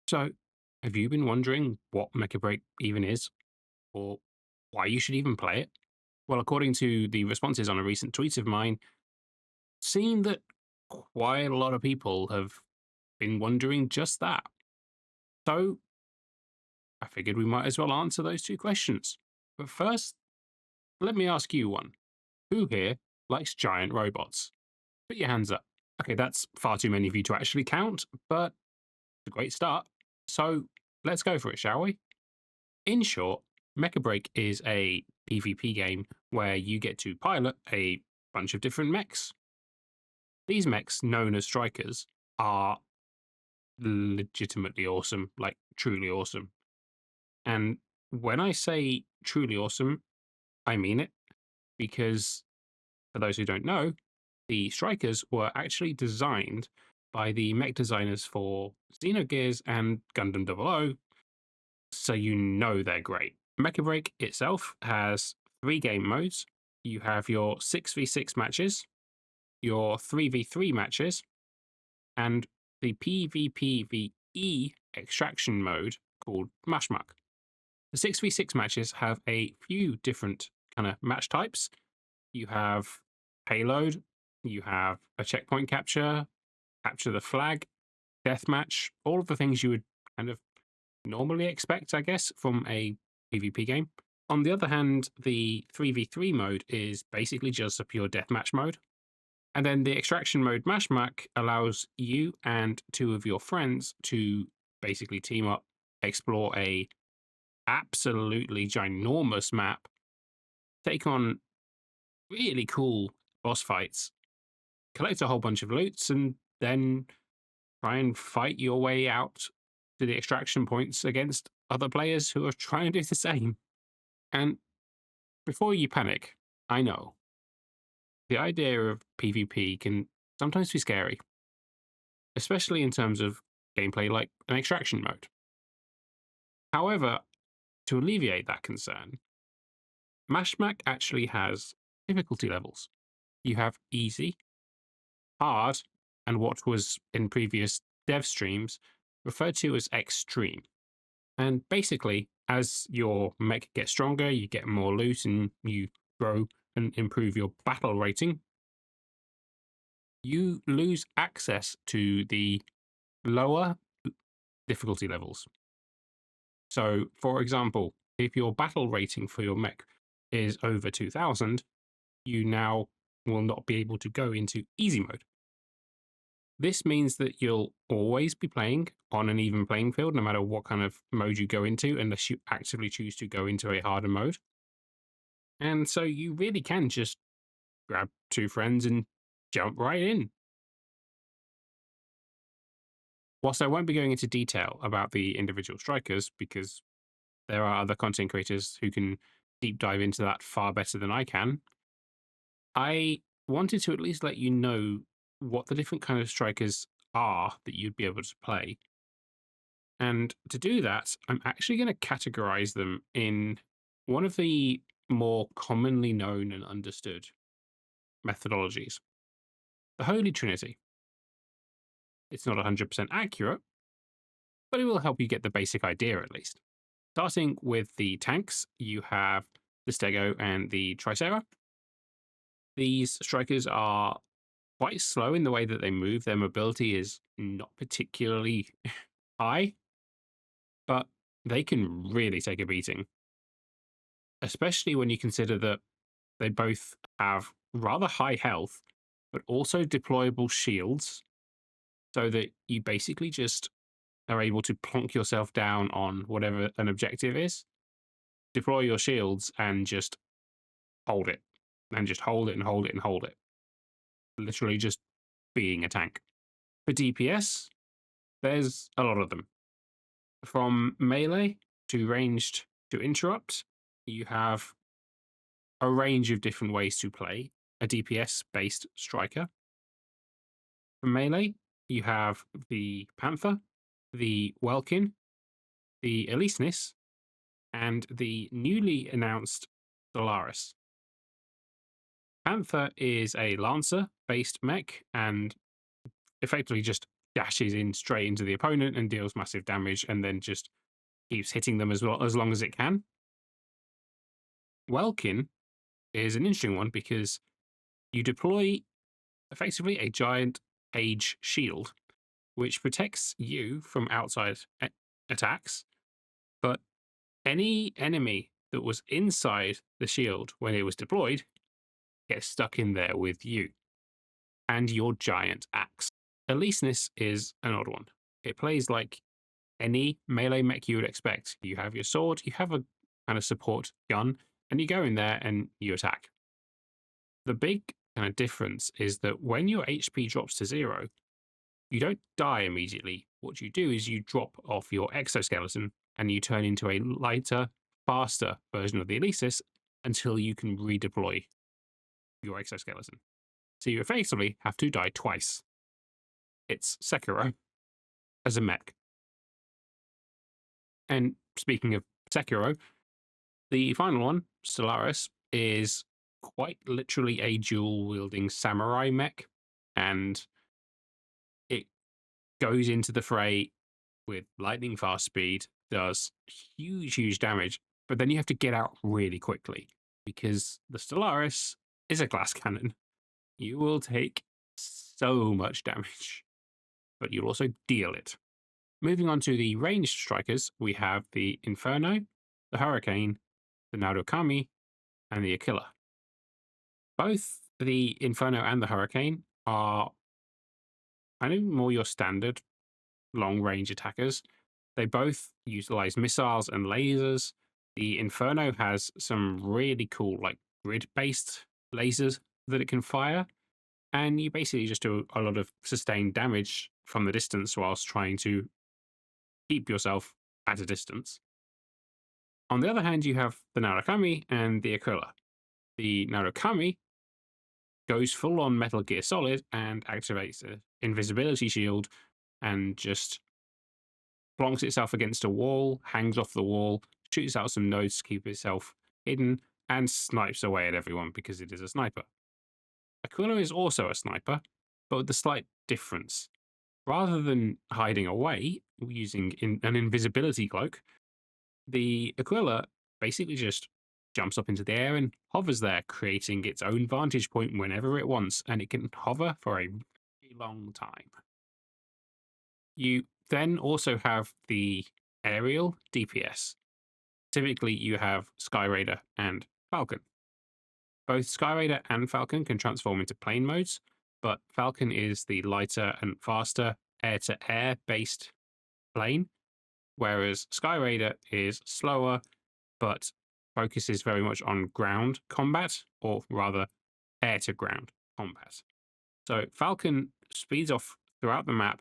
So, have you been wondering what Mecha BREAK even is, or why you should even play it? Well, according to the responses on a recent tweet of mine, seemed that quite a lot of people have been wondering just that. So, I figured we might as well answer those two questions. But first, let me ask you one. Who here likes giant robots? Put your hands up. Okay, that's far too many of you to actually count, but it's a great start. So, let's go for it, shall we? In short, Mecha BREAK is a PvP game where you get to pilot a bunch of different mechs. These mechs, known as strikers, are legitimately awesome, like truly awesome. And when I say truly awesome, I mean it, because for those who don't know, the strikers were actually designed by the mech designers for Xenogears and Gundam 00, so you know they're great. Mecha BREAK itself has three game modes. You have your 6v6 matches, your 3v3 matches, and the PvPvE extraction mode called Mashmak. The 6v6 matches have a few different kind of match types. You have payload, you have a checkpoint capture, capture the flag, deathmatch, all of the things you would kind of normally expect, I guess, from a PvP game. On the other hand, the 3v3 mode is basically just a pure deathmatch mode. And then the extraction mode Mashmak allows you and two of your friends to basically team up, explore a absolutely ginormous map, take on really cool boss fights, collect a whole bunch of loots, and then try and fight your way out to the extraction points against other players who are trying to do the same. And before you panic, I know the idea of PvP can sometimes be scary, especially in terms of gameplay like an extraction mode. However, to alleviate that concern, Mashmak actually has difficulty levels. You have easy, hard, and what was in previous dev streams referred to as extreme. And basically, as your mech gets stronger, you get more loot and you grow and improve your battle rating, you lose access to the lower difficulty levels. So, for example, if your battle rating for your mech is over 2000, you now will not be able to go into easy mode. This means that you'll always be playing on an even playing field, no matter what kind of mode you go into, unless you actively choose to go into a harder mode. And so you really can just grab two friends and jump right in. Whilst I won't be going into detail about the individual strikers, because there are other content creators who can deep dive into that far better than I can, I wanted to at least let you know what the different kind of strikers are that you'd be able to play. And to do that, I'm actually going to categorize them in one of the more commonly known and understood methodologies, the Holy Trinity. It's not 100% accurate, but it will help you get the basic idea at least. Starting with the tanks, you have the Stego and the Tricera. These strikers are quite slow in the way that they move. Their mobility is not particularly high, but they can really take a beating, especially when you consider that they both have rather high health, but also deployable shields, so that you basically just are able to plonk yourself down on whatever an objective is, deploy your shields, and just hold it, and just hold it and hold it and hold it. Literally just being a tank. For DPS, there's a lot of them. From melee to ranged to interrupt, you have a range of different ways to play a DPS based striker. For melee, you have the Panther, the Welkin, the Elisenis, and the newly announced Solaris. Panther is a Lancer based mech and effectively just dashes in straight into the opponent and deals massive damage, and then just keeps hitting them as well as long as it can. Welkin is an interesting one because you deploy effectively a giant cage shield, which protects you from outside attacks, but any enemy that was inside the shield when it was deployed gets stuck in there with you and your giant axe. Eliseness is an odd one. It plays like any melee mech you would expect. You have your sword, you have a kind of support gun, and you go in there and you attack. The big kind of difference is that when your HP drops to 0, you don't die immediately. What you do is you drop off your exoskeleton and you turn into a lighter, faster version of the Elysis until you can redeploy your exoskeleton. So you effectively have to die twice. It's Sekiro as a mech. And speaking of Sekiro, the final one, Stellaris, is quite literally a dual-wielding samurai mech, and it goes into the fray with lightning fast speed, does huge damage, but then you have to get out really quickly because the Stellaris is a glass cannon. You will take so much damage, but you'll also deal it. Moving on to the ranged strikers, we have the Inferno, the Hurricane, the Narukami, and the Aquila. Both the Inferno and the Hurricane are kind of more your standard long-range attackers. They both utilize missiles and lasers. The Inferno has some really cool, like, grid-based lasers that it can fire, and you basically just do a lot of sustained damage from the distance whilst trying to keep yourself at a distance. On the other hand, you have the Narukami and the Aquila. The Narukami goes full on Metal Gear Solid and activates an invisibility shield and just plonks itself against a wall, hangs off the wall, shoots out some nodes to keep itself hidden, and snipes away at everyone because it is a sniper. Aquila is also a sniper, but with a slight difference. Rather than hiding away using an invisibility cloak, the Aquila basically just jumps up into the air and hovers there, creating its own vantage point whenever it wants, and it can hover for a very long time. You then also have the aerial DPS. Typically, you have Skyraider and Falcon. Both Skyraider and Falcon can transform into plane modes, but Falcon is the lighter and faster air-to-air based plane, whereas Skyraider is slower, but focuses very much on ground combat, or rather air-to-ground combat. So Falcon speeds off throughout the map,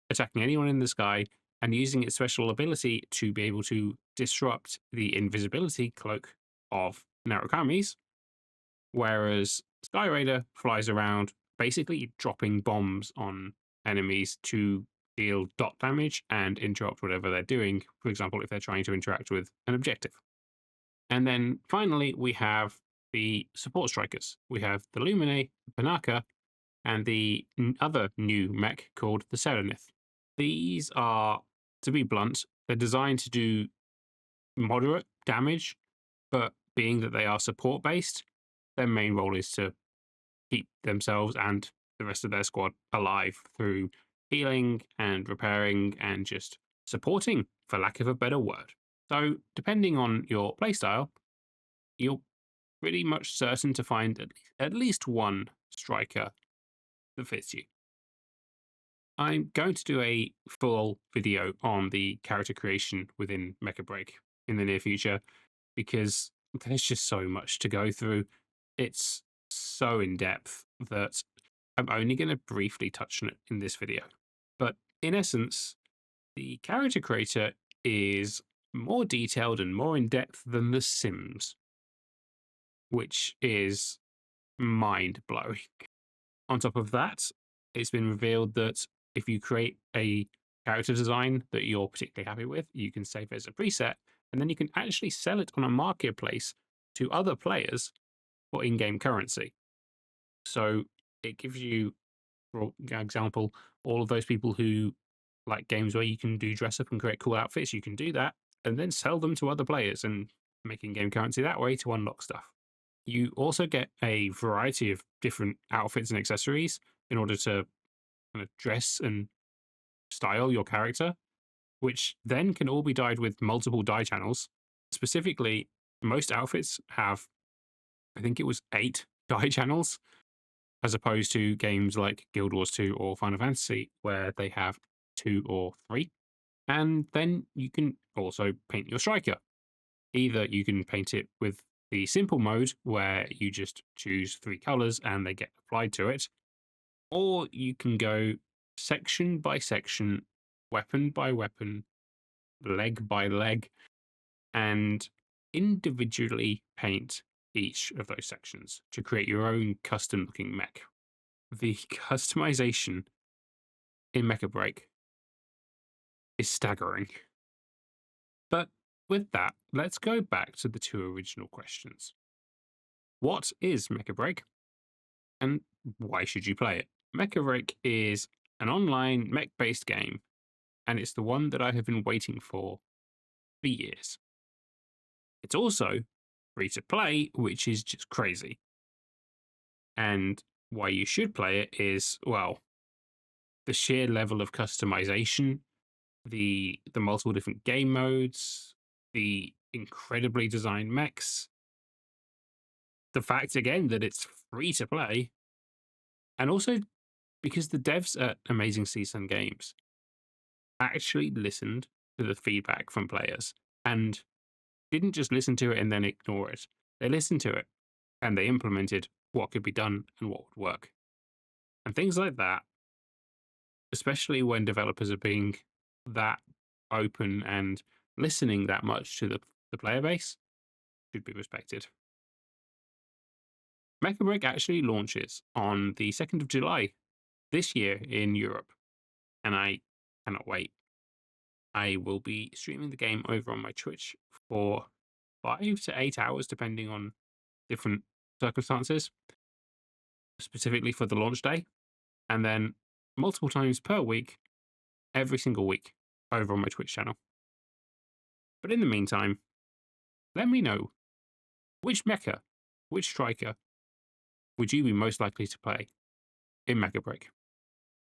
attacking anyone in the sky, and using its special ability to be able to disrupt the invisibility cloak of Narukami's, whereas Skyraider flies around, basically dropping bombs on enemies to deal dot damage and interrupt whatever they're doing, for example, if they're trying to interact with an objective. And then finally, we have the support strikers. We have the Lumine, Panaka, and the other new mech called the Serenith. These are, to be blunt, they're designed to do moderate damage, but being that they are support-based, their main role is to keep themselves and the rest of their squad alive through healing and repairing and just supporting, for lack of a better word. So, depending on your playstyle, you're pretty much certain to find at least one striker that fits you. I'm going to do a full video on the character creation within Mecha BREAK in the near future because there's just so much to go through. It's so in depth that I'm only going to briefly touch on it in this video. But in essence, the character creator is more detailed and more in depth than The Sims, which is mind blowing. On top of that, it's been revealed that if you create a character design that you're particularly happy with, you can save it as a preset, and then you can actually sell it on a marketplace to other players for in-game currency. So it gives you For example, all of those people who like games where you can do dress up and create cool outfits, you can do that and then sell them to other players and making game currency that way to unlock stuff. You also get a variety of different outfits and accessories in order to kind of dress and style your character, which then can all be dyed with multiple dye channels. Specifically, most outfits have, I think it was 8 dye channels, as opposed to games like Guild Wars 2 or Final Fantasy, where they have 2 or 3. And then you can also paint your striker. Either you can paint it with the simple mode, where you just choose 3 colors and they get applied to it, or you can go section by section, weapon by weapon, leg by leg, and individually paint each of those sections to create your own custom looking mech. The customization in Mecha BREAK is staggering. But with that, let's go back to the 2 original questions. What is Mecha BREAK, and why should you play it? Mecha BREAK is an online mech-based game, and it's the one that I have been waiting for years. It's also free to play, which is just crazy. And why you should play it is, well, the sheer level of customization, the multiple different game modes, the incredibly designed mechs, the fact again that it's free to play, and also because the devs at Amazing Season Games actually listened to the feedback from players and didn't just listen to it and then ignore it. They listened to it and they implemented what could be done and what would work. And things like that, especially when developers are being that open and listening that much to the player base, should be respected. Mecha BREAK actually launches on the 2nd of July this year in Europe, and I cannot wait. I will be streaming the game over on my Twitch for 5 to 8 hours, depending on different circumstances, specifically for the launch day, and then multiple times per week, every single week, over on my Twitch channel. But in the meantime, let me know which mecha, which striker would you be most likely to play in Mecha BREAK?